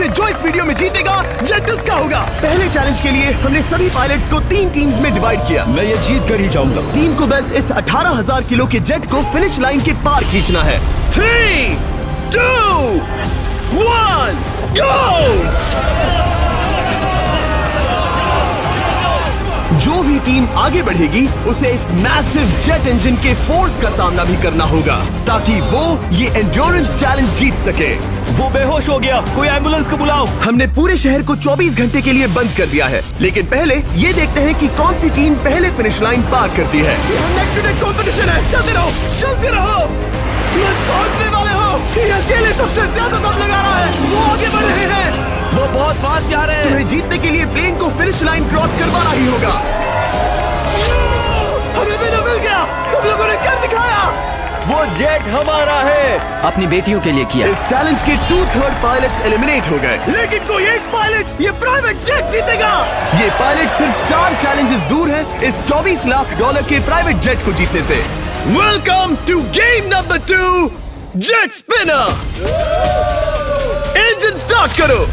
से जो इस वीडियो में जीतेगा जेट उसका होगा। पहले चैलेंज के लिए हमने सभी पायलट्स को 3 टीम्स में डिवाइड किया। मैं ये जीत कर ही जाऊंगा। टीम को बस इस 18,000 किलो के जेट को फिनिश लाइन के पार खींचना है। 3, 2, 1, गो! जो भी टीम आगे बढ़ेगी उसे इस मैसिव जेट इंजन के फोर्स का सामना भी करना होगा ताकि वो ये एंड्योरेंस चैलेंज जीत सके। वो बेहोश हो गया, कोई एम्बुलेंस को बुलाओ। हमने पूरे शहर को 24 घंटे के लिए बंद कर दिया है, लेकिन पहले ये देखते हैं कि कौन सी टीम पहले फिनिश लाइन पार करती है। कंपटीशन है, चलते रहो, चलते रहो। पहुंचने वाले हो। ये अकेले सबसे ज्यादा दम लगा रहा है, वो आगे बढ़ रहे हैं। वो बहुत फास्ट जा रहे हैं। तुम्हें जीतने के लिए प्लेन को फिनिश लाइन क्रॉस करवाना ही होगा। हमें विनर मिल गया, तुम लोगों ने कर दिखाया। वो जेट हमारा है। अपनी बेटियों के लिए किया। इस चैलेंज के 2/3 पायलट्स एलिमिनेट हो गए, लेकिन कोई एक पायलट ये प्राइवेट जेट जीतेगा। ये पायलट सिर्फ 4 चैलेंजेस दूर है इस $24 लाख के प्राइवेट जेट को जीतने से। Welcome to game number 2, jet spinner. Engine start करो।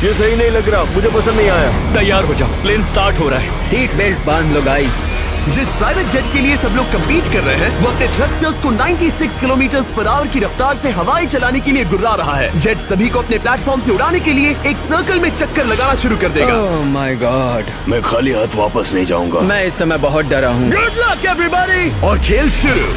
ये सही नहीं लग रहा, मुझे पसंद नहीं आया। तैयार हो जाओ, प्लेन स्टार्ट हो रहा है। सीट बेल्ट बांध लो गाइस। जिस प्राइवेट जेट के लिए सब लोग कम्पीट कर रहे हैं, वो अपने थ्रस्टर्स को 96 किलोमीटर/आवर की रफ्तार से हवाएं चलाने के लिए गुर्रा रहा है। जेट सभी को अपने प्लेटफॉर्म से उड़ाने के लिए एक सर्कल में चक्कर लगाना शुरू कर देगा। ओह माय गॉड, मैं खाली हाथ वापस नहीं जाऊंगा। मैं इस समय बहुत डरा हूँ। गुड लक एवरीबॉडी, और खेल शुरू।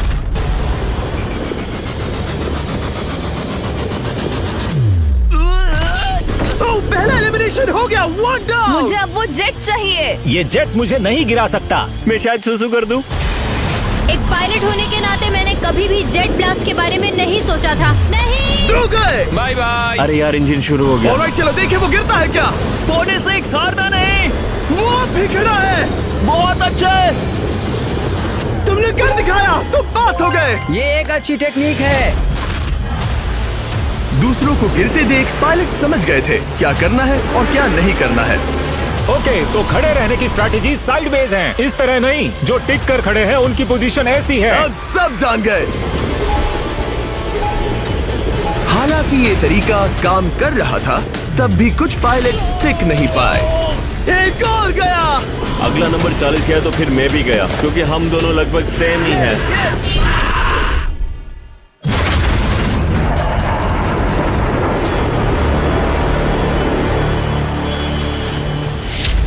पहला एलिमिनेशन हो गया, 1 डाउन। मुझे अब वो जेट चाहिए। ये जेट मुझे नहीं गिरा सकता। मैं शायद सुसु कर दूं। एक पायलट होने के नाते मैंने कभी भी जेट ब्लास्ट के बारे में नहीं सोचा था। नहीं। दो गए। Bye bye. अरे यार, इंजन शुरू हो गया। ऑलराइट, चलो देखें वो गिरता है क्या। 46 हारना नहीं। वो भी खड़ा है। बहुत अच्छे। तुमने कर दिखाया, तुम पास हो गए। ये एक अच्छी टेक्निक है। दूसरों को गिरते देख पायलट समझ गए थे क्या करना है और क्या नहीं करना है। ओके, तो खड़े रहने की स्ट्रैटेजी साइडवेज है, इस तरह नहीं। जो टिक कर खड़े हैं उनकी पोजीशन ऐसी है। अब सब जान गए। हालांकि ये तरीका काम कर रहा था, तब भी कुछ पायलट टिक नहीं पाए। एक और गया। अगला नंबर 40 गया तो फिर मैं भी गया, क्योंकि हम दोनों लगभग सेम ही हैं।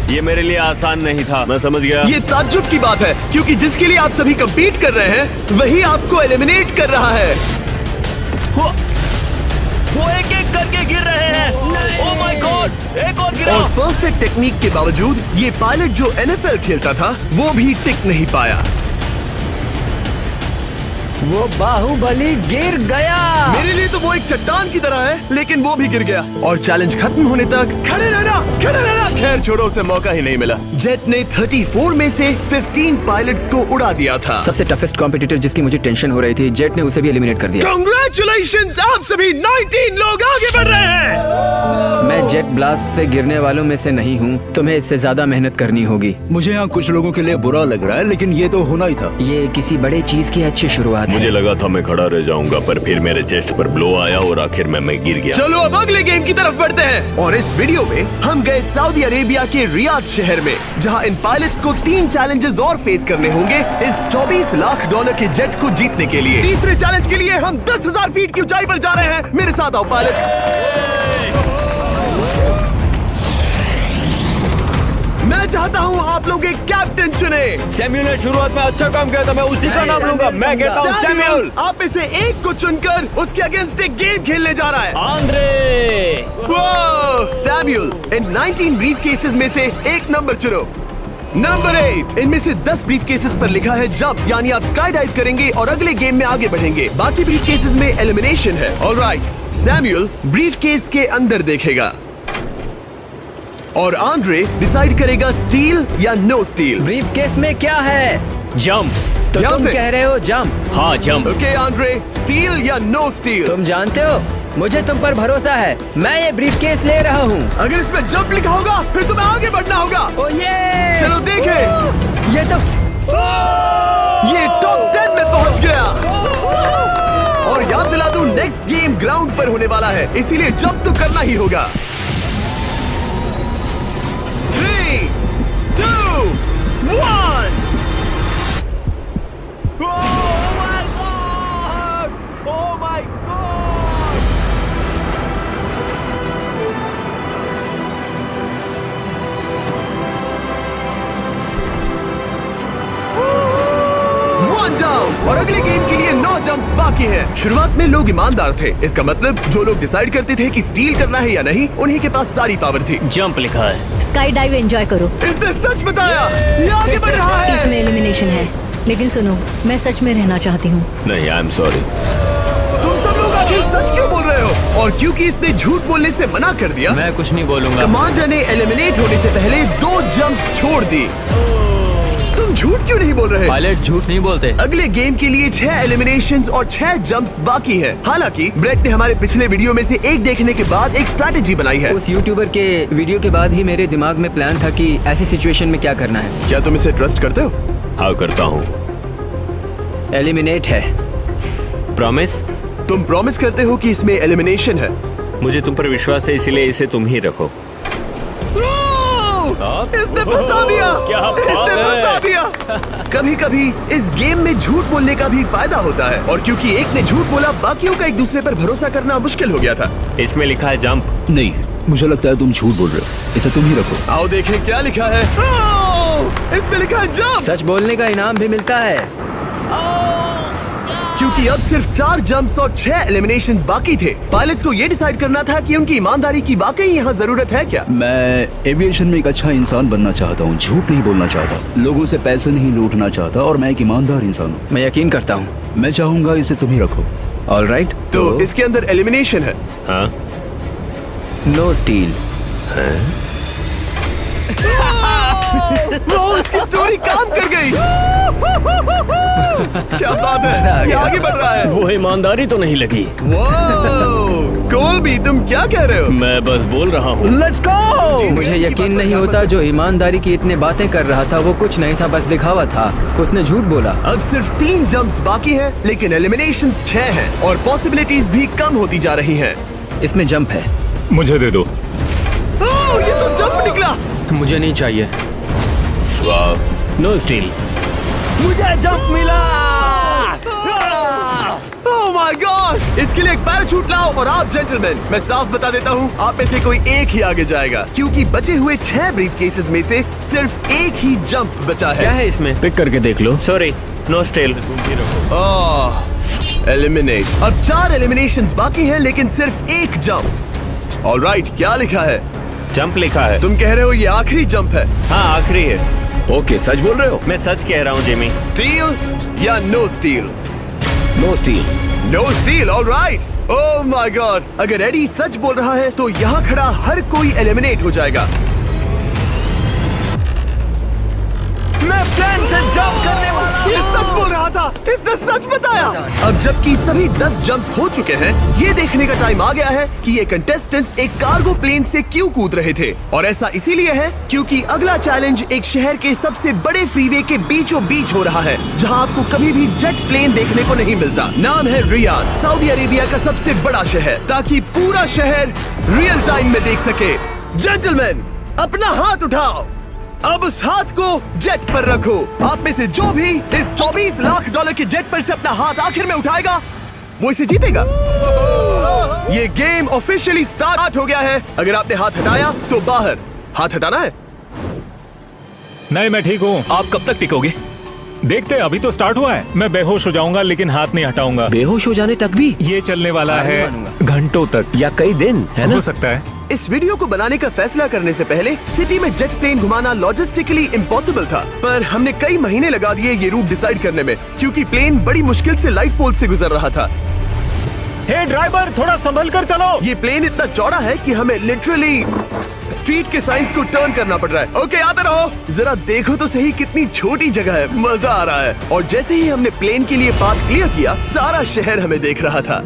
ये मेरे लिए आसान नहीं था, मैं समझ गया। ये ताज्जुब की बात है, क्योंकि जिसके लिए आप सभी कंपीट कर रहे हैं वही आपको एलिमिनेट कर रहा है। वो एक एक करके गिर रहे हैं। ओह माय गॉड, एक और गिरा। और परफेक्ट टेक्निक के बावजूद ये पायलट जो NFL खेलता था वो भी टिक नहीं पाया। वो बाहुबली गिर गया। मेरे लिए तो वो एक चट्टान की तरह है, लेकिन वो भी गिर गया। और चैलेंज खत्म होने तक खड़े रहना, खड़े रहना। खैर छोड़ो, उसे मौका ही नहीं मिला। जेट ने 34 में से 15 पायलट्स को उड़ा दिया था। सबसे टफेस्ट कॉम्पिटिटर जिसकी मुझे टेंशन हो रही थी, जेट ने उसे भी एलिमिनेट कर दिया। कांग्रेचुलेशंस, आप सभी 19 लोग आगे बढ़ रहे हैं। मैं जेट ब्लास्ट से गिरने वालों में से नहीं हूँ, तुम्हें इससे ज्यादा मेहनत करनी होगी। मुझे यहाँ कुछ लोगों के लिए बुरा लग रहा है, लेकिन ये तो होना ही था। ये किसी बड़े चीज की अच्छी शुरुआत है। मुझे लगा था मैं खड़ा रह जाऊंगा, पर फिर मेरे चेस्ट पर ब्लो आया और आखिर में मैं गिर गया। चलो अब अगले गेम की तरफ बढ़ते हैं। और इस वीडियो में हम गए सऊदी अरेबिया के रियाद शहर में, जहां इन पायलट्स को 3 चैलेंजेस और फेस करने होंगे इस $24 लाख के जेट को जीतने के लिए। तीसरे चैलेंज के लिए हम 10,000 फीट की ऊंचाई पर जा रहे हैं। मेरे साथ आओ पायलट्स। मैं चाहता हूँ आप लोग एक कैप्टन चुने। सैमुअल ने शुरुआत में अच्छा काम किया था, मैं उसी का नाम लूंगा। मैं कहता हूँ सैमुअल। आप में से एक को चुनकर उसके अगेंस्ट एक गेम खेलने जा रहा है। आंद्रे। सैमुअल, इन 19 ब्रीफ केसेस में से एक नंबर चुनो। नंबर 8। इनमें से 10 ब्रीफ केसेस पर लिखा है जंप, यानी आप स्काई डाइव करेंगे और अगले गेम में आगे बढ़ेंगे। बाकी ब्रीफ केसेस में एलिमिनेशन है। ऑलराइट, सैमुअल ब्रीफ केस के अंदर देखेगा और आंद्रे डिसाइड करेगा स्टील या नो स्टील। ब्रीफ केस में क्या है? जंप। तो ध्यान तुम से। कह रहे हो जंप? हाँ, जंप। ओके आंद्रे, स्टील या नो स्टील? तुम जानते हो, मुझे तुम पर भरोसा है। मैं ये ब्रीफ केस ले रहा हूँ। अगर इसमें जंप लिखा होगा फिर तुम्हें आगे बढ़ना होगा। ओ ये चलो देखें। ये तो ये टॉप 10 में पहुंच गया। और याद दिला दूं, नेक्स्ट गेम ग्राउंड पर होने वाला है, इसीलिए जंप तो करना ही होगा। 3, 2, 1। और अगले गेम के लिए 9 जंप्स बाकी हैं। शुरुआत में लोग ईमानदार थे, इसका मतलब जो लोग डिसाइड करते थे कि स्टील करना है या नहीं, उन्हीं के पास सारी पावर थी। जंप लिखा है। स्काई डाइव एंजॉय करो। इसने सच बताया, ये आगे बढ़ रहा है। इसमें एलिमिनेशन है, लेकिन सुनो, मैं सच में रहना चाहती हूँ। नहीं, आई एम सॉरी। तुम सब लोग आखिर सच क्यों बोल रहे हो? और क्योंकि इसने झूठ बोलने से मना कर दिया, मैं कुछ नहीं बोलूंगा। कमांडर ने एलिमिनेट होने से पहले 2 जंप्स छोड़ दी। तुम झूठ क्यों नहीं बोल रहे? पायलट झूठ नहीं बोलते। अगले गेम के लिए 6 एलिमिनेशंस और 6 जंप्स बाकी हैं। हालांकि ब्रेट ने हमारे पिछले वीडियो में से एक देखने के बाद एक स्ट्रैटेजी बनाई है। उस यूट्यूबर के वीडियो के बाद ही मेरे दिमाग में प्लान था कि ऐसी सिचुएशन में क्या करना है। क्या तुम इसे ट्रस्ट करते हो? हाँ, करता हूँ। एलिमिनेट है। प्रॉमिस? तुम प्रॉमिस करते हो कि इसमें एलिमिनेशन है? मुझे तुम पर विश्वास है, इसलिए इसे तुम ही रखो। इसने फंसा दिया। क्या बात इसने है? फंसा दिया। कभी कभी इस गेम में झूठ बोलने का भी फायदा होता है, और क्योंकि एक ने झूठ बोला, बाकियों का एक दूसरे पर भरोसा करना मुश्किल हो गया था। इसमें लिखा है जंप। नहीं, मुझे लगता है तुम झूठ बोल रहे हो। इसे तुम ही रखो। आओ देखें क्या लिखा है। इसमें लिखा है जंप। सच बोलने का इनाम भी मिलता है। क्योंकि अब सिर्फ 4 जंप्स और 6 एलिमिनेशंस बाकी थे, पायलट्स को ये डिसाइड करना था कि उनकी ईमानदारी की वाकई यहाँ जरूरत है क्या। मैं एविएशन में एक अच्छा इंसान बनना चाहता हूँ, झूठ नहीं बोलना चाहता, लोगों से पैसे नहीं लूटना चाहता, और मैं एक ईमानदार इंसान हूँ। मैं यकीन करता हूँ। मैं चाहूंगा इसे तुम ही रखो। All right. तो इसके अंदर एलिमिनेशन है। हाँ, नो स्टील। इसकी स्टोरी काम कर गई। क्या बात मजा आ है, ये गया। आगे बढ़ रहा है। वो ईमानदारी तो नहीं लगी। कोलबी, तुम क्या कह रहे हो? मैं बस बोल रहा हूँ। Let's go. मुझे यकीन नहीं होता जो ईमानदारी की इतने बातें कर रहा था वो कुछ नहीं था, बस दिखावा था। उसने झूठ बोला। अब सिर्फ 3 जंप्स बाकी हैं, लेकिन एलिमिनेशंस 6 हैं और पॉसिबिलिटीज भी कम होती जा रही हैं। इसमें जंप है। मुझे दे दो। ये तो जंप निकला। मुझे नहीं चाहिए। No steel. मुझे जंप मिला। ओह माय गॉड! इसके लिए एक पैराशूट लाओ। और आप जेंटलमैन, मैं साफ बता देता हूँ, आप में से कोई एक ही आगे जाएगा, क्योंकि बचे हुए 6 ब्रीफ केसेस में से सिर्फ एक ही जंप बचा है। क्या है इसमें? पिक करके देख लो। Sorry, no still. एलिमिनेट। अब 4 एलिमिनेशंस बाकी हैं, लेकिन सिर्फ एक जंप। ऑलराइट, क्या लिखा है? जंप लिखा है। तुम कह रहे हो ये आखिरी जंप है? हाँ, आखिरी है। ओके, सच बोल रहे हो? मैं सच कह रहा हूँ जिमी। स्टील या no steal? No steal. No steal. Alright. Oh my god! अगर एडी सच बोल रहा है तो यहाँ खड़ा हर कोई एलिमिनेट हो जाएगा। मैं प्लान से जंप करने वाला। ये सच बोल रहा था, इसने सच बताया। अब जबकि सभी 10 जंप्स हो चुके हैं, ये देखने का टाइम आ गया है कि ये कंटेस्टेंट्स एक कार्गो प्लेन से क्यों कूद रहे थे। और ऐसा इसीलिए है क्योंकि अगला चैलेंज एक शहर के सबसे बड़े फ्रीवे के बीचों बीच हो रहा है, जहां आपको कभी भी जेट प्लेन देखने को नहीं मिलता। नाम है रियाद, सऊदी अरेबिया का सबसे बड़ा शहर, ताकि पूरा शहर रियल टाइम में देख सके। जेंटलमैन, अपना हाथ उठाओ। अब उस हाथ को जेट पर रखो। आप में से जो भी इस $24 लाख के जेट पर से अपना हाथ आखिर में उठाएगा, वो इसे जीतेगा। ये गेम ऑफिशियली स्टार्ट हो गया है। अगर आपने हाथ हटाया तो बाहर। हाथ हटाना है? नहीं, मैं ठीक हूँ। आप कब तक टिकोगे? देखते, अभी तो स्टार्ट हुआ है। मैं बेहोश हो जाऊंगा, लेकिन हाथ नहीं हटाऊंगा। बेहोश हो जाने तक भी? ये चलने वाला हार नहीं है मानूंगा। घंटों तक या कई दिन, है ना? हो सकता है। इस वीडियो को बनाने का फैसला करने से पहले सिटी में जेट प्लेन घुमाना लॉजिस्टिकली इम्पॉसिबल था, पर हमने कई महीने लगा दिए ये रूट डिसाइड करने में, क्योंकि प्लेन बड़ी मुश्किल से लाइट पोल से गुजर रहा था। हे ड्राइवर, थोड़ा संभल कर चलो। ये प्लेन इतना चौड़ा है कि हमें लिटरली स्ट्रीट के साइंस को टर्न करना पड़ रहा है। ओके, आते रहो। जरा देखो तो सही कितनी छोटी जगह है, मजा आ रहा है। और जैसे ही हमने प्लेन के लिए पाथ क्लियर किया, सारा शहर हमें देख रहा था।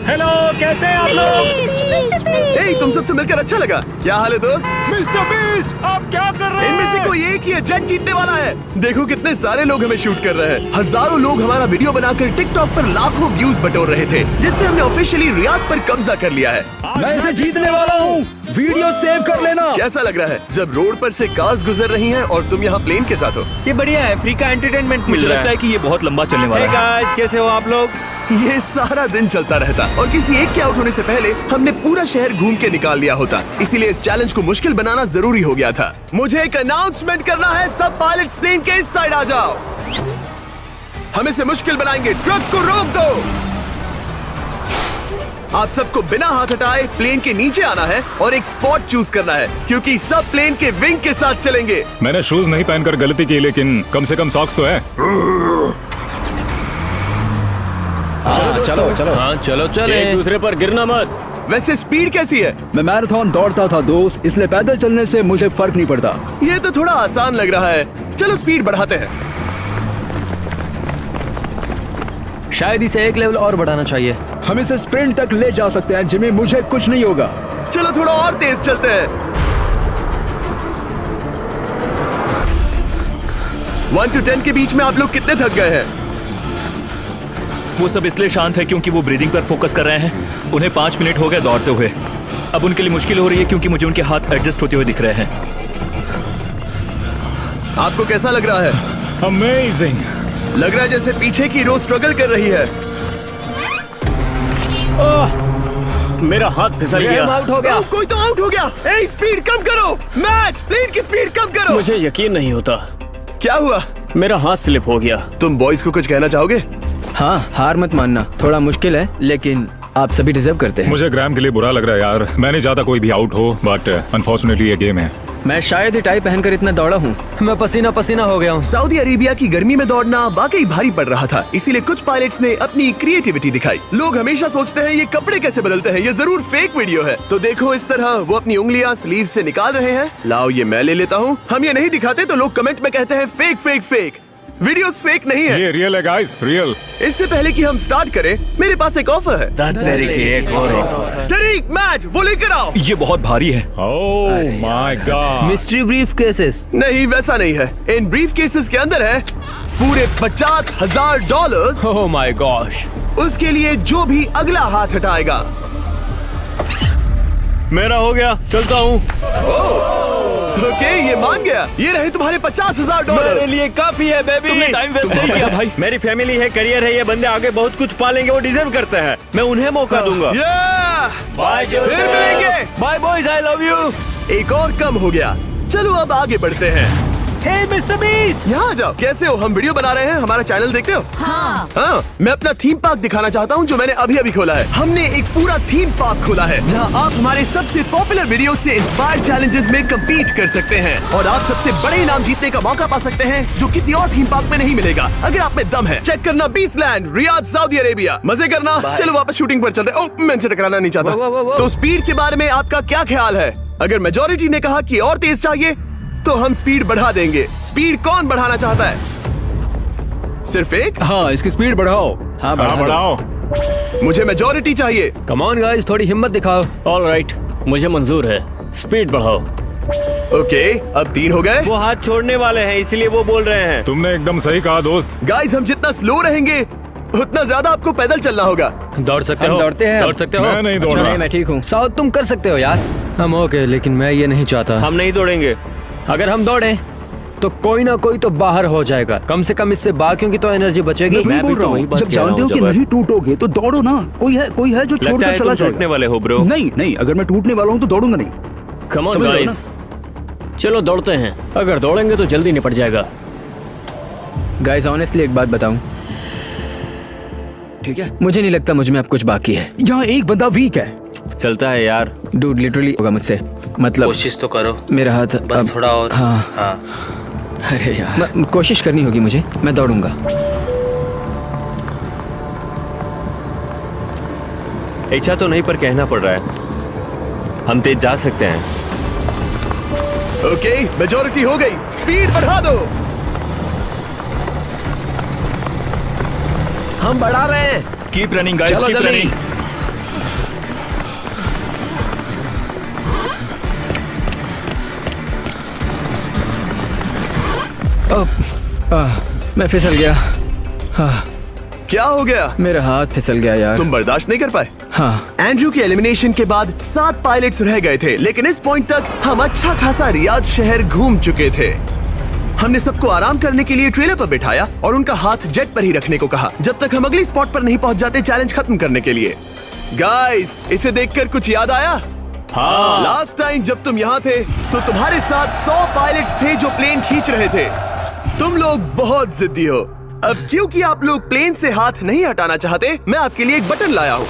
हेलो, कैसे हैं आप लोग? ए, तुम सबसे मिलकर अच्छा लगा। क्या हाल है दोस्त? मिस्टर बीस्ट, आप क्या कर रहे इनमें से हैं? कोई एक ही है जेट जीतने वाला है। देखो कितने सारे लोग हमें शूट कर रहे हैं। हजारों लोग हमारा वीडियो बनाकर टिकटॉक पर लाखों व्यूज बटोर रहे थे, जिससे हमने ऑफिशियली रियाद पर कब्जा कर लिया है। मैं इसे जीतने वाला हूँ। वीडियो सेव कर लेना। कैसा लग रहा है जब रोड पर से कार्स गुजर रही हैं और तुम यहाँ प्लेन के साथ हो? ये बढ़िया है, फ्री का एंटरटेनमेंट मिल मुझे रहा लगता है कि ये बहुत लंबा चलने वाला है। है। गाइस, कैसे हो आप लोग? ये सारा दिन चलता रहता और किसी एक के आउट होने से पहले हमने पूरा शहर घूम के निकाल लिया होता। इसीलिए इस चैलेंज को मुश्किल बनाना जरूरी हो गया था। मुझे एक अनाउंसमेंट करना है, सब पायलट्स प्लेन के इस साइड आ जाओ। हम इसे मुश्किल बनाएंगे, ट्रक को रोक दो। आप सबको बिना हाथ हटाए प्लेन के नीचे आना है और एक स्पॉट चूज करना है, क्योंकि सब प्लेन के विंग के साथ चलेंगे। मैंने शूज नहीं पहनकर गलती की, लेकिन कम से कम सॉक्स तो है। चलो। हाँ चलो चले। एक दूसरे पर गिरना मत। वैसे स्पीड कैसी है? मैं मैराथन दौड़ता था दोस्त, इसलिए पैदल चलने से मुझे फर्क नहीं पड़ता। ये तो थोड़ा आसान लग रहा है। चलो स्पीड बढ़ाते हैं। शायद इसे एक लेवल और बढ़ाना चाहिए। हम इसे स्प्रिंट तक ले जा सकते हैं जिम्मी, मुझे कुछ नहीं होगा। चलो थोड़ा और तेज चलते हैं। 1 to 10 के बीच में आप लोग कितने थक गए हैं? वो सब इसलिए शांत है क्योंकि वो ब्रीदिंग पर फोकस कर रहे हैं। उन्हें 5 मिनट हो गए दौड़ते हुए। अब उनके लिए मुश्किल हो रही है क्योंकि मुझे उनके हाथ एडजस्ट होते हुए दिख रहे हैं। आपको कैसा लग रहा है? अमेजिंग। लग रहा है जैसे पीछे की रो स्ट्रगल कर रही है। मेरा हाथ फिसल गया। आउट हो गया। कोई तो आउट हो गया। ए, स्पीड कम करो। मैच प्लेन की स्पीड कम करो। मुझे यकीन नहीं होता, क्या हुआ? मेरा हाथ स्लिप हो गया। तुम बॉयज को कुछ कहना चाहोगे? हाँ, हार मत मानना। थोड़ा मुश्किल है, लेकिन आप सभी डिजर्व करते हैं। मुझे ग्राम के लिए बुरा लग रहा है यार। मैं नहीं चाहता कोई भी आउट हो, बट अनफॉर्चुनेटली ये गेम है। मैं शायद ही टाई पहनकर इतना दौड़ा हूँ। मैं पसीना पसीना हो गया हूँ। सऊदी अरेबिया की गर्मी में दौड़ना वाकई भारी पड़ रहा था, इसीलिए कुछ पायलट्स ने अपनी क्रिएटिविटी दिखाई। लोग हमेशा सोचते हैं ये कपड़े कैसे बदलते हैं, ये जरूर फेक वीडियो है। तो देखो इस तरह वो अपनी उंगलियां स्लीव से निकाल रहे हैं। लाओ ये मैं ले लेता हूँ। हम ये नहीं दिखाते तो लोग कमेंट में कहते हैं fake fake fake. Videos fake नहीं है, ये रियल है गाइस, रियल। इससे पहले कि हम स्टार्ट करें, मेरे पास एक ऑफर है। तरीक मैच वो लेकर आओ। ये बहुत भारी है। ओह my God. Mystery brief cases. नहीं वैसा नहीं है। इन ब्रीफ केसेस के अंदर है पूरे $50,000। Oh my gosh. उसके लिए जो भी अगला हाथ हटाएगा। मेरा हो गया, चलता हूँ। ओके, ये मान गया। ये रहे तुम्हारे $50,000। मेरे लिए काफी है बेबी। तुमने टाइम वेस्ट नहीं किया भाई। मेरी फैमिली है, करियर है, ये बंदे आगे बहुत कुछ पालेंगे, वो डिजर्व करते हैं। मैं उन्हें मौका दूंगा। बाय फिर मिलेंगे। Bye boys, I love you. एक और कम हो गया। चलो अब आगे बढ़ते हैं। हे मिस्टर बीस्ट, यहाँ आ जाओ। कैसे हो? हम वीडियो बना रहे हैं, हमारा चैनल देखते हो? हाँ, मैं अपना थीम पार्क दिखाना चाहता हूँ जो मैंने अभी अभी खोला है। हमने एक पूरा थीम पार्क खोला है जहाँ आप हमारे सबसे पॉपुलर वीडियो से इंस्पायर चैलेंजेस में कम्पीट कर सकते हैं और आप सबसे बड़े इनाम जीतने का मौका पा सकते हैं जो किसी और थीम पार्क में नहीं मिलेगा। अगर आप में दम है, चेक करना बीस्टलैंड, रियाद, सऊदी अरेबिया। मजे करना। चलो वापस शूटिंग पर चलते। ओह, मैं इनसे टकराना नहीं चाहता। तो स्पीड के बारे में आपका क्या ख्याल है? अगर मेजोरिटी ने कहा कि और तेज चाहिए तो हम स्पीड बढ़ा देंगे। स्पीड कौन बढ़ाना चाहता है? सिर्फ एक? हाँ, इसकी स्पीड बढ़ाओ। हाँ, बढ़ाओ। मुझे मेजोरिटी चाहिए। कम ऑन गाइस, थोड़ी हिम्मत दिखाओ। ऑल राइट, मुझे मंजूर है। स्पीड बढ़ाओ। ओके, अब 3 हो गए। वो हाथ छोड़ने वाले हैं, इसलिए वो बोल रहे हैं। तुमने एकदम सही कहा दोस्त। गाइस, हम जितना स्लो रहेंगे उतना ज्यादा आपको पैदल चलना होगा। दौड़ सकते हो? दौड़ते हैं। दौड़ सकते हो? मैं नहीं दौड़ अच्छा, रहा। नहीं, मैं ठीक हूँ। साउथ तुम कर सकते हो यार। हम ओके, लेकिन मैं ये नहीं चाहता। हम नहीं दौड़ेंगे। अगर हम दौड़े तो कोई ना कोई तो बाहर हो जाएगा। कम से कम इससे बाकियों की तो एनर्जी बचेगी। मैं बोल रहा हूँ, जब जानते हो कि नहीं टूटोगे तो दौड़ो ना। कोई है जो छोड़कर चला टूटने जाएगा। वाले हो ब्रो। नहीं, अगर मैं टूटने वाला हूँ तो दौड़ूंगा नहीं। कम ऑन समझ रहे हो गाइस, चलो दौड़ते हैं। अगर दौड़ेंगे तो जल्दी निपट जाएगा। गाइस, ऑनेस्टली एक बात बताऊं, ठीक है, मुझे नहीं लगता मुझ में अब कुछ बाकी है। यहाँ एक बंदा वीक है। चलता है यार। डूड, लिटरली होगा मुझसे। मतलब कोशिश तो करो। मेरा हाथ बस थोड़ा और। हाँ। अरे यार, कोशिश करनी होगी मुझे। मैं दौड़ूंगा। इच्छा तो नहीं, पर कहना पड़ रहा है। हम तेज जा सकते हैं। ओके, मेजोरिटी हो गई। स्पीड बढ़ा दो। हम बढ़ा रहे हैं। Keep running guys, keep running. मैं फिसल गया। क्या हो गया? मेरा हाथ फिसल गया यार। तुम बर्दाश्त नहीं कर पाए? हाँ। एंड्रू के एलिमिनेशन के बाद 7 पायलट्स रह गए थे, लेकिन इस पॉइंट तक हम अच्छा खासा रियाद शहर घूम चुके थे। हमने सबको आराम करने के लिए ट्रेलर पर बिठाया और उनका हाथ जेट पर ही रखने को कहा जब तक हम अगली स्पॉट पर नहीं पहुंच जाते चैलेंज खत्म करने के लिए। गाइस, इसे देखकर कुछ याद आया? हाँ। लास्ट टाइम जब तुम यहाँ थे तो तुम्हारे साथ 100 पायलट्स थे जो प्लेन खींच रहे थे। तुम लोग बहुत जिद्दी हो। अब क्योंकि आप लोग प्लेन से हाथ नहीं हटाना चाहते, मैं आपके लिए एक बटन लाया हूँ।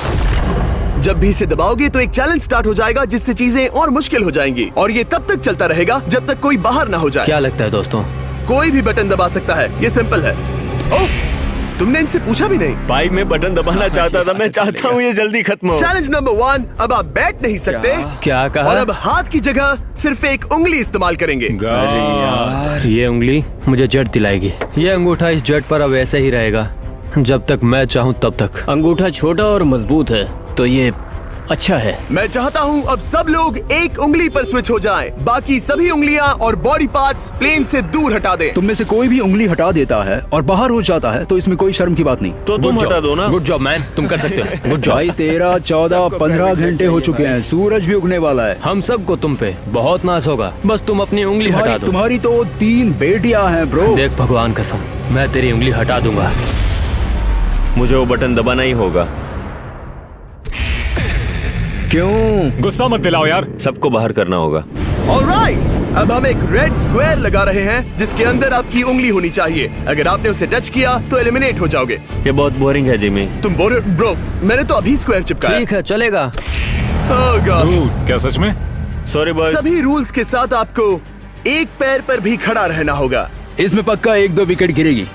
जब भी इसे दबाओगे तो एक चैलेंज स्टार्ट हो जाएगा जिससे चीजें और मुश्किल हो जाएंगी और ये तब तक चलता रहेगा जब तक कोई बाहर ना हो जाए। क्या लगता है दोस्तों? कोई भी बटन दबा सकता है, ये सिंपल है। ओह, तुमने इनसे पूछा भी नहीं। भाई मैं बटन दबाना चाहता था, मैं चाहता हूँ ये जल्दी खत्म हो। चैलेंज नंबर 1, अब आप बैठ नहीं सकते। क्या कहा? और अब हाथ की जगह सिर्फ एक उंगली इस्तेमाल करेंगे। अरे यार, ये उंगली मुझे जट दिलाएगी। ये अंगूठा इस जट पर अब ऐसे ही रहेगा जब तक मैं चाहूँ तब तक। अंगूठा छोटा और मजबूत है तो ये अच्छा है। मैं चाहता हूँ अब सब लोग एक उंगली पर स्विच हो जाएं। बाकी सभी उंगलियां और बॉडी पार्ट्स प्लेन से दूर हटा दें। तुम में से कोई भी उंगली हटा देता है और बाहर हो जाता है तो इसमें कोई शर्म की बात नहीं। तो तुम हटा दो ना। गुड जॉब मैन, तुम कर सकते हो। Good job. भाई 13, 14, 15 घंटे हो चुके हैं, सूरज भी उगने वाला है। हम सबको तुम पे बहुत नाज होगा, बस तुम अपनी उंगली हटा दो। तुम्हारी तो 3 बेटियां हैं ब्रो। देख भगवान कसम, मैं तेरी उंगली हटा दूंगा। मुझे वो बटन दबाना ही होगा। क्यों? गुस्सा मत दिलाओ यार। सबको बाहर करना होगा। ऑलराइट, अब हम एक रेड स्क्वायर लगा रहे हैं जिसके अंदर आपकी उंगली होनी चाहिए। अगर आपने उसे टच किया तो एलिमिनेट हो जाओगे। ये बहुत बोरिंग है जिमी। तुम बोल रहे ब्रो? मैंने तो अभी स्क्वायर चिपकाया। ठीक है, चलेगा। Oh gosh। क्या सच में? Sorry boy. सभी रूल्स के साथ आपको एक पैर पर भी खड़ा रहना होगा। इसमें पक्का 1-2 विकेट गिरेगी।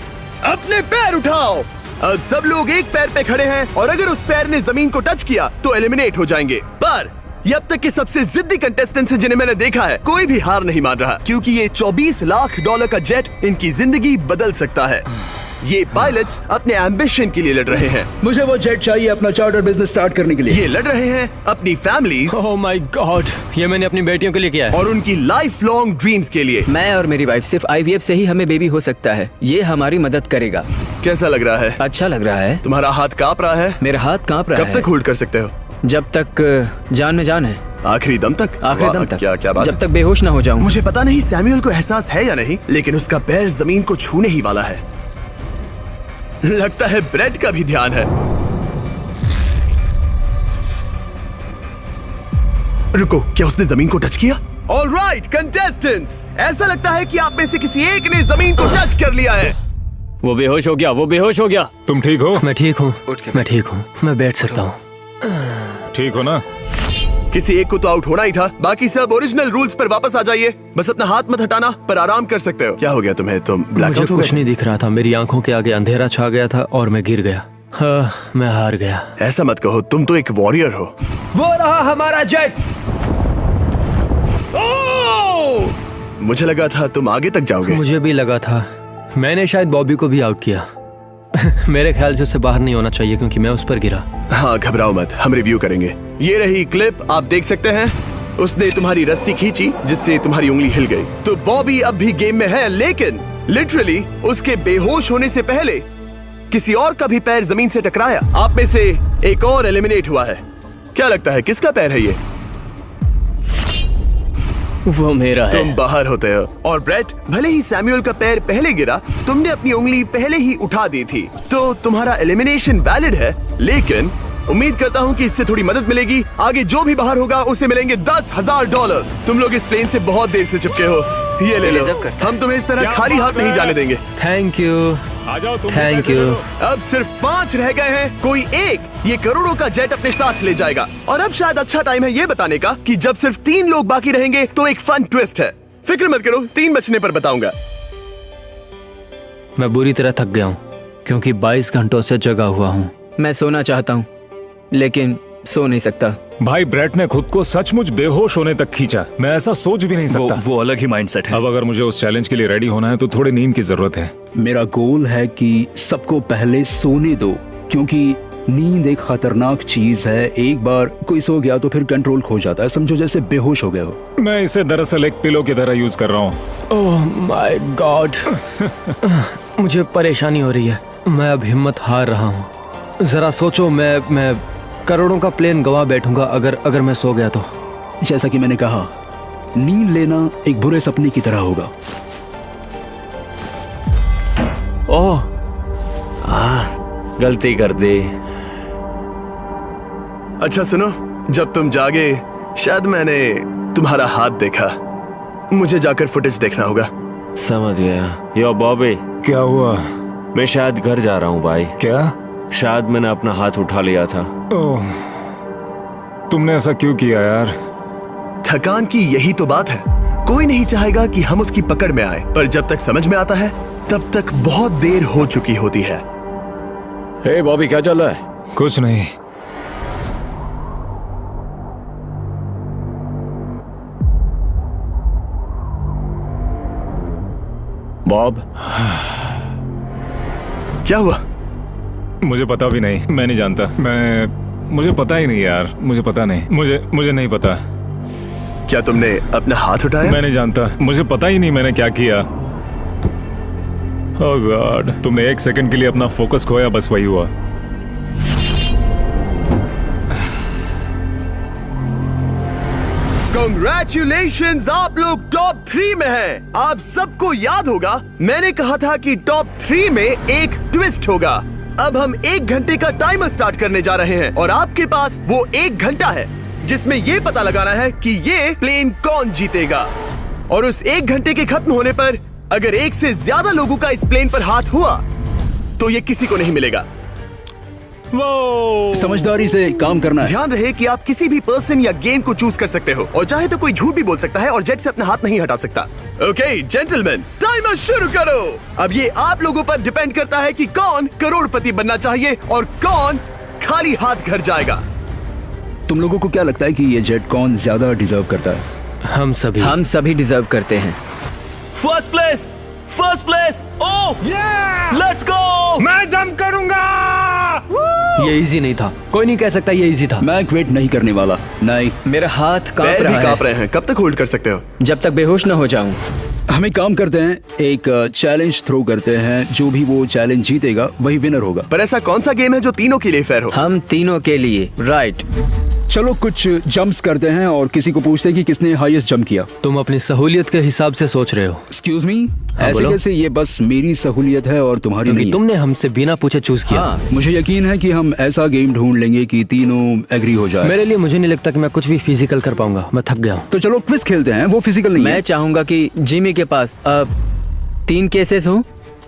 अपने पैर उठाओ। अब सब लोग एक पैर पे खड़े हैं और अगर उस पैर ने जमीन को टच किया तो एलिमिनेट हो जाएंगे। पर ये अब तक के सबसे जिद्दी कंटेस्टेंट्स हैं जिन्हें मैंने देखा है। कोई भी हार नहीं मान रहा क्योंकि ये $24 लाख का जेट इनकी जिंदगी बदल सकता है। ये पायलट्स अपने एम्बिशन के लिए लड़ रहे हैं। मुझे वो जेट चाहिए अपना चार्टर बिजनेस स्टार्ट करने के लिए। ये लड़ रहे हैं अपनी फैमिलीज ओह माय गॉड, ये मैंने अपनी बेटियों के लिए किया है। और उनकी लाइफ लॉन्ग ड्रीम्स के लिए। मैं और मेरी वाइफ सिर्फ IVF से ही हमें बेबी हो सकता है। ये हमारी मदद करेगा। कैसा लग रहा है? अच्छा लग रहा है। तुम्हारा हाथ कांप रहा है? मेरा हाथ कांप रहा है। कब तक होल्ड कर सकते हो? जब तक जान में जान है। आखिरी दम तक? आखिरी दम तक। क्या बात जब तक बेहोश ना हो जाऊं। मुझे पता नहीं सैमुअल को एहसास है या नहीं, लेकिन उसका पैर जमीन को छूने ही वाला है। लगता है ब्रेड का भी ध्यान है। रुको, क्या उसने जमीन को टच किया? ऑलराइट कंटेस्टेंट्स, ऐसा लगता है कि आप में से किसी एक ने जमीन को टच कर लिया है। वो बेहोश हो गया, वो बेहोश हो गया। तुम ठीक हो? मैं ठीक हूँ, मैं ठीक हूँ, मैं बैठ सकता हूँ। ठीक हो ना? किसी एक को तो आउट होना ही था। बाकी सब ओरिजिनल रूल्स पर वापस आ जाइए। बस अपना हाथ मत हटाना, पर आराम कर सकते हो। क्या हो गया तुम्हें? तुम ब्लैकआउट मुझे हो कुछ गए? नहीं दिख रहा था, मेरी आंखों के आगे अंधेरा छा गया था और मैं गिर गया। हाँ, मैं हार गया। ऐसा मत कहो, तुम तो एक वॉरियर हो। वो रहा हमारा जेट। मुझे लगा था तुम आगे तक जाओगे। मुझे भी लगा था। मैंने शायद बॉबी को भी आउट किया। मेरे ख्याल से उसे बाहर नहीं होना चाहिए क्योंकि मैं उस पर गिरा। हाँ, घबराओ मत, हम रिव्यू करेंगे। ये रही क्लिप, आप देख सकते हैं। उसने तुम्हारी रस्सी खींची जिससे तुम्हारी उंगली हिल गई। तो बॉबी अब भी गेम में है, लेकिन लिटरली उसके बेहोश होने से पहले किसी और का भी पैर जमीन से टकराया। आप में से एक और एलिमिनेट हुआ है। क्या लगता है किसका पैर है ये? वो मेरा है। तुम बाहर होते हो। और ब्रेट, भले ही सैमुअल का पैर पहले गिरा, तुमने अपनी उंगली पहले ही उठा दी थी, तो तुम्हारा एलिमिनेशन वैलिड है। लेकिन उम्मीद करता हूँ कि इससे थोड़ी मदद मिलेगी। आगे जो भी बाहर होगा उसे मिलेंगे $10,000। तुम लोग इस प्लेन से बहुत देर से चिपके हो। ये ले लो, हम तुम्हें इस तरह खाली हाथ नहीं जाने देंगे। थैंक यू, आ जाओ तुम। Thank you. अब सिर्फ 5 रह गए हैं। कोई एक ये करोड़ों का जेट अपने साथ ले जाएगा। और अब शायद अच्छा टाइम है ये बताने का कि जब सिर्फ 3 लोग बाकी रहेंगे तो एक फन ट्विस्ट है। फिक्र मत करो, 3 बचने पर बताऊंगा। मैं बुरी तरह थक गया हूँ क्योंकि 22 घंटों से जगा हुआ हूँ। मैं सोना चाहता हूँ लेकिन सो नहीं सकता। भाई ब्रेट ने खुद को सचमुच बेहोश होने तक खींचा। मैं ऐसा सोच भी नहीं सकता। वो अलग ही माइंडसेट है। अब अगर मुझे उस चैलेंज के लिए रेडी होना है तो थोड़ी नींद की जरूरत है। मेरा गोल है कि सबको पहले सोने दो, क्योंकि नींद एक खतरनाक चीज है। एक बार कोई सो गया तो फिर कंट्रोल खो जाता है, समझो जैसे बेहोश हो गए हो। मैं इसे दरअसल एक पिलो की तरह यूज कर रहा हूँ। ओह माय गॉड, मुझे परेशानी हो रही है। मैं अब हिम्मत हार रहा हूँ। जरा सोचो, मैं करोड़ों का प्लेन गवा बैठूंगा अगर मैं सो गया तो। जैसा कि मैंने कहा, नींद लेना एक बुरे सपने की तरह होगा। ओह, गलती कर दी। अच्छा सुनो, जब तुम जागे शायद मैंने तुम्हारा हाथ देखा। मुझे जाकर फुटेज देखना होगा। समझ गया। यो बॉबी, क्या हुआ? मैं शायद घर जा रहा हूँ भाई। क्या? शायद मैंने अपना हाथ उठा लिया था। ओह, तुमने ऐसा क्यों किया यार? थकान की यही तो बात है। कोई नहीं चाहेगा कि हम उसकी पकड़ में आए, पर जब तक समझ में आता है तब तक बहुत देर हो चुकी होती है। हे बॉबी, क्या चल रहा है? कुछ नहीं। बॉब, क्या हुआ? मुझे पता भी नहीं, मैं नहीं जानता। मुझे पता ही नहीं यार, मुझे पता नहीं। मुझे नहीं पता। क्या तुमने अपना हाथ उठाया? मैं नहीं जानता, मुझे पता ही नहीं मैंने क्या किया। ओह गॉड, तुमने एक सेकंड के लिए अपना फोकस खोया, बस वही हुआ। Congratulations, आप लोग टॉप 3 में हैं। आप सबको याद होगा मैंने कहा था कि टॉप 3 में एक ट्विस्ट होगा। अब हम 1 घंटे का टाइमर स्टार्ट करने जा रहे हैं और आपके पास वो 1 घंटा है जिसमें ये पता लगाना है कि ये प्लेन कौन जीतेगा। और उस 1 घंटे के खत्म होने पर अगर एक से ज्यादा लोगों का इस प्लेन पर हाथ हुआ तो ये किसी को नहीं मिलेगा। समझदारी से काम करना है। ध्यान रहे कि आप किसी भी पर्सन या गेम को चूज कर सकते हो और चाहे तो कोई झूठ भी बोल सकता है और जेट से अपना हाथ नहीं हटा सकता। ओके जेंटलमैन, टाइमर शुरू करो। अब ये आप लोगों पर डिपेंड करता है कि कौन करोड़पति बनना चाहिए और कौन खाली हाथ घर जाएगा। तुम लोगों को क्या लगता है कि ये जेट कौन ज्यादा डिजर्व करता है? हम सभी डिजर्व करते हैं। First place. Oh let's go. मैं जंप करूंगा। ये इजी नहीं था, कोई नहीं कह सकता ये इजी था। मैं क्विट नहीं करने वाला। नहीं, मेरा हाथ कांप पैर रहा भी है। कांप रहे हैं। कब तक होल्ड कर सकते हो? जब तक बेहोश न हो जाऊं। हम एक काम करते हैं, एक चैलेंज थ्रो करते हैं। जो भी वो चैलेंज जीतेगा वही विनर होगा। पर ऐसा कौन सा गेम है जो तीनों के लिए फेयर हो? हम तीनों के लिए। राइट। चलो कुछ जंप्स करते हैं और किसी को पूछते हैं कि किसने हाईएस्ट जंप किया। तुम अपनी सहूलियत के हिसाब से सोच रहे हो। एक्सक्यूज मी, ऐसे बोलो। कैसे? ये बस मेरी सहूलियत है और तुम्हारी नहीं। तुमने हमसे बिना पूछे चूज किया। हाँ, मुझे यकीन है कि हम ऐसा गेम ढूंढ लेंगे कि तीनों एग्री हो जाए। मेरे लिए मुझे नहीं लगता कि मैं कुछ भी फिजिकल कर पाऊंगा, मैं थक गया हूँ। तो चलो क्विज खेलते हैं, वो फिजिकल नहीं मैं है। चाहूंगा कि जिमी के पास अब 3 केसेस हो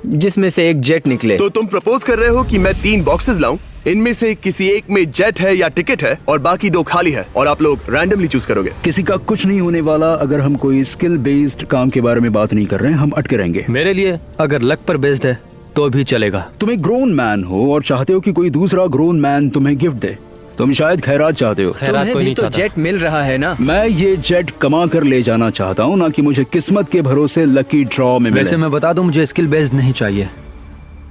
जिसमें से एक जेट निकले। तो तुम प्रपोज कर रहे हो कि मैं 3 बॉक्सेस लाऊं, इनमें से किसी एक में जेट है या टिकट है और बाकी 2 खाली है और आप लोग रैंडमली चूज करोगे। किसी का कुछ नहीं होने वाला। अगर हम कोई स्किल बेस्ड काम के बारे में बात नहीं कर रहे हैं, हम अटके रहेंगे। मेरे लिए अगर लक पर बेस्ड है तो भी चलेगा। तुम एक ग्रोन मैन हो और चाहते हो कि कोई दूसरा ग्रोन मैन तुम्हें गिफ्ट दे। तुम शायद खैरात चाहते हो। खैरात तुम्हें कोई भी नहीं तो चाहता। जेट मिल रहा है ना। मैं ये जेट कमा कर ले जाना चाहता हूँ, ना कि मुझे किस्मत के भरोसे लकी ड्रॉ में वैसे मिले। मैं बता दूं, मुझे स्किल बेस्ड नहीं चाहिए।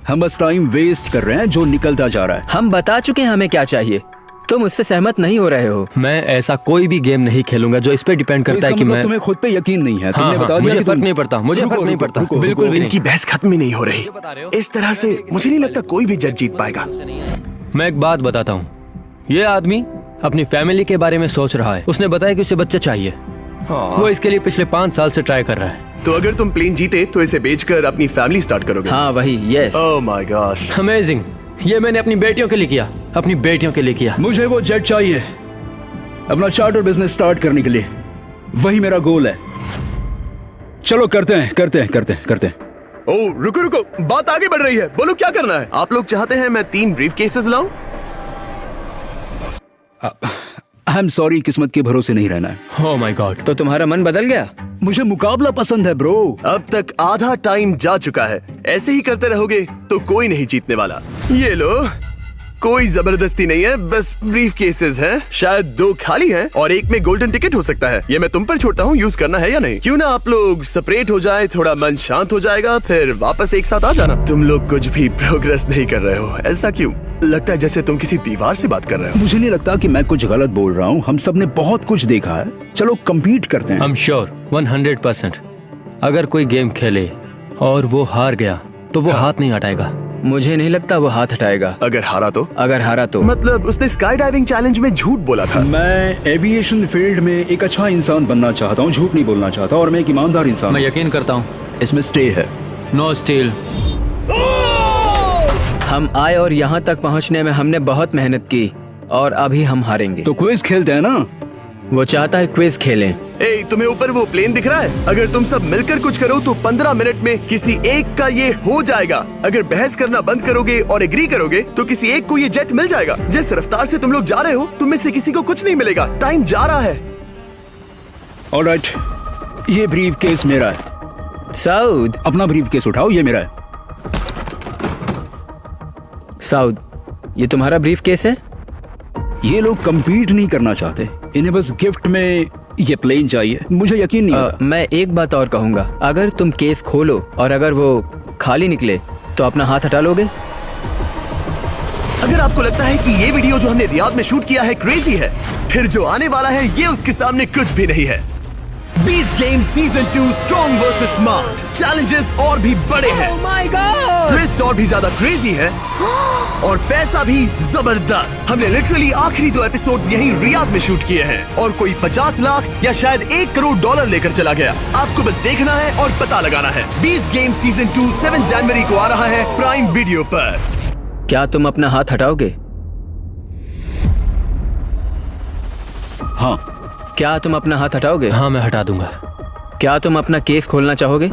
हम बस टाइम वेस्ट कर रहे हैं जो निकलता जा रहा है। हम बता चुके हैं हमें क्या चाहिए। तुम उससे सहमत नहीं हो रहे हो। मैं ऐसा कोई भी गेम नहीं खेलूंगा जो इस पे डिपेंड तो करता है इसका कि मतलब मैं तुम्हें खुद पे यकीन नहीं है। तुमने हाँ, बता दिया मुझे कि फर्क तुम- नहीं पड़ता, मुझे रुको, फर्क नहीं रुको, पड़ता, रुको, बिल्कुल रुको, भी नहीं। इनकी बहस खत्म ही नहीं हो रही। इस तरह से मुझे नहीं लगता कोई भी जज जीत पाएगा। मैं एक बात बताता हूँ, ये आदमी अपनी फैमिली के बारे में सोच रहा है। उसने बताया कि उसे बच्चा चाहिए। वो इसके लिए पिछले 5 साल से ट्राई कर रहा है। तो अगर तुम प्लेन जीते तो इसे बेचकर अपनी फैमिली स्टार्ट करोगे। हाँ वही, yes. Oh my gosh, amazing. ये मैंने अपनी बेटियों के लिए किया, अपनी बेटियों के लिए किया। मुझे वो जेट चाहिए अपना चार्टर बिजनेस स्टार्ट करने के लिए। वही मेरा गोल है। चलो करते हैं। ओह रुको, बात आगे बढ़ रही है। बोलो क्या करना है? आप लोग चाहते हैं मैं 3 ब्रीफ केसेस लाऊं? आई एम सॉरी, किस्मत के भरोसे नहीं रहना है। ओह माय गॉड। तो तुम्हारा मन बदल गया? मुझे मुकाबला पसंद है ब्रो। अब तक आधा टाइम जा चुका है। ऐसे ही करते रहोगे तो कोई नहीं जीतने वाला। ये लो, कोई जबरदस्ती नहीं है, बस ब्रीफ केसेस हैं। शायद 2 खाली हैं और एक में गोल्डन टिकट हो सकता है। ये मैं तुम पर छोड़ता हूँ, यूज करना है या नहीं। क्यों ना आप लोग सेपरेट हो जाए, थोड़ा मन शांत हो जाएगा, फिर वापस एक साथ आ जाना। तुम लोग कुछ भी प्रोग्रेस नहीं कर रहे हो, ऐसा क्यों? लगता है जैसे तुम किसी दीवार से बात कर रहे हो। मुझे नहीं लगता कि मैं कुछ गलत बोल रहा हूँ। हम सब ने बहुत कुछ देखा है। चलो कम्पीट करते हैं। I'm sure 100%। अगर कोई गेम खेले और वो हार गया तो वो हाथ नहीं हटाएगा। मुझे नहीं लगता वो हाथ हटाएगा। अगर हारा तो? अगर हारा तो मतलब उसने स्काई डाइविंग चैलेंज में झूठ बोला था। मैं एविएशन फील्ड में एक अच्छा इंसान बनना चाहता हूँ, झूठ नहीं बोलना चाहता, और मैं एक ईमानदार इंसान मैं हूँ। यकीन करता हूँ। इसमें स्टे है। No steal. हम आए और यहाँ तक पहुँचने में हमने बहुत मेहनत की और अभी हम हारेंगे। तो क्विज खेलते हैं ना? वो चाहता है क्विज खेलें। ए, तुम्हें ऊपर वो प्लेन दिख रहा है? अगर तुम सब मिलकर कुछ करो तो 15 मिनट में किसी एक का ये हो जाएगा। अगर बहस करना बंद करोगे और एग्री करोगे तो किसी एक को ये जेट मिल जाएगा। जिस रफ्तार से तुम लोग जा रहे हो तुम में से किसी को कुछ नहीं मिलेगा। टाइम जा रहा है। ऑलराइट, ये ब्रीफ केस मेरा है। साउद, अपना ब्रीफ केस उठाओ, ये मेरा है। साउद, ये तुम्हारा ब्रीफ केस है? ये लोग compete नहीं करना चाहते, इन्हें बस गिफ्ट में ये प्लेन चाहिए। मुझे यकीन नहीं होता। मैं एक बात और कहूंगा, अगर तुम केस खोलो और अगर वो खाली निकले तो अपना हाथ हटा लोगे? अगर आपको लगता है कि ये वीडियो जो हमने रियाद में शूट किया है क्रेजी है, फिर जो आने वाला है ये उसके सामने कुछ भी नहीं है। Beast game season 2 strong versus smart challenges और भी बड़े हैं। ट्विस्ट और भी ज्यादा क्रेजी है और पैसा भी जबरदस्त। हमने लिटरली आखिरी 2 एपिसोड्स यहीं रियाद में शूट किए हैं और कोई 50 लाख या शायद $1 करोड़ लेकर चला गया। आपको बस देखना है और पता लगाना है। बीस्ट गेम सीजन 2 7 जनवरी को आ रहा है प्राइम वीडियो पर। क्या तुम अपना हाथ हटाओगे? हाँ। क्या तुम अपना हाथ हटाओगे? हाँ, मैं हटा दूंगा। क्या तुम अपना केस खोलना चाहोगे?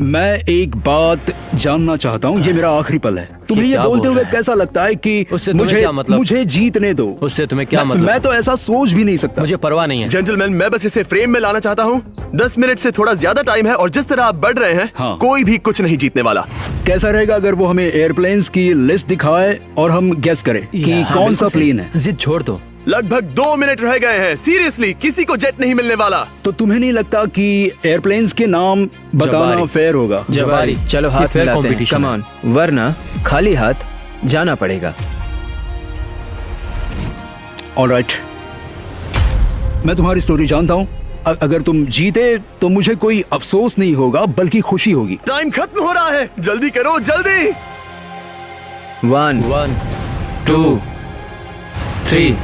मैं एक बात जानना चाहता हूँ, ये मेरा आखिरी पल है। तुम्हें ये क्या बोलते बोल हुए रहा है? कैसा लगता है कि उससे तुम्हें मुझे क्या मतलब? मुझे जीतने दो? उससे तुम्हें क्या मतलब? मैं तो ऐसा सोच भी नहीं सकता। मुझे परवाह नहीं है। जेंटलमैन, मैं बस इसे फ्रेम में लाना चाहता हूँ। 10 मिनट से थोड़ा ज्यादा टाइम है और जिस तरह आप बढ़ रहे हैं हाँ। कोई भी कुछ नहीं जीतने वाला। कैसा रहेगा अगर वो हमें एयरप्लेन्स की लिस्ट दिखाए और हम गेस करें कि कौन सा प्लेन है? जिद छोड़ दो। लगभग 2 मिनट रह गए हैं। सीरियसली किसी को जेट नहीं मिलने वाला। तो तुम्हें नहीं लगता कि एयरप्लेन्स के नाम बताना जवारी। फेयर होगा? जवारी, चलो ये हाथ fair मिलाते हैं। competition कम ऑन, वरना खाली हाथ जाना पड़ेगा। ऑलराइट, मैं तुम्हारी स्टोरी जानता हूँ। अगर तुम जीते तो मुझे कोई अफसोस नहीं होगा बल्कि खुशी होगी। टाइम खत्म हो रहा है, जल्दी करो जल्दी। 1 2 3।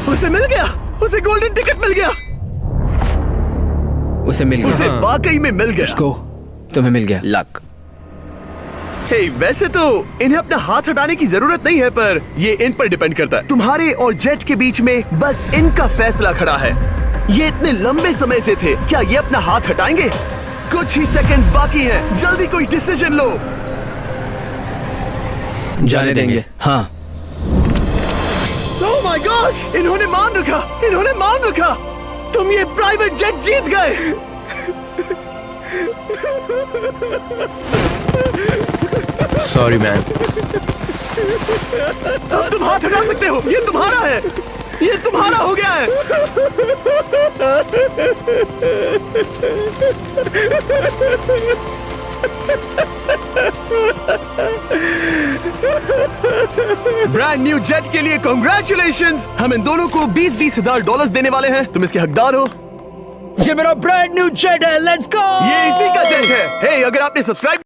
उसे मिल गया, उसे गोल्डन टिकट मिल गया। उसे मिल गया। उसे वाकई में मिल गया। को तुम्हें मिल गया। लक। हे, वैसे तो इन्हें अपना हाथ हटाने की जरूरत नहीं है, पर ये इन पर डिपेंड करता है। तुम्हारे और जेट के बीच में बस इनका फैसला खड़ा है। ये इतने लंबे समय से थे, क्या ये अपना हाथ हटाएंगे? कुछ ही सेकंड्स बाकी हैं, जल्दी कोई डिसीजन लो। जाने देंगे। हाँ। ओह माय गॉड, इन्होंने मान रखा, इन्होंने मान रखा। तुम ये प्राइवेट जेट जीत गए। Sorry man. अब तुम हाथ हटा सकते हो, ये तुम्हारा है, ये तुम्हारा हो गया है। ब्रांड न्यू जेट के लिए कांग्रेचुलेशंस। हम इन दोनों को $20,000 $20,000 देने वाले हैं। तुम इसके हकदार हो। ये मेरा ब्रांड न्यू जेट है, लेट्स गो। ये इसी का जेट है। हे, अगर आपने सब्सक्राइब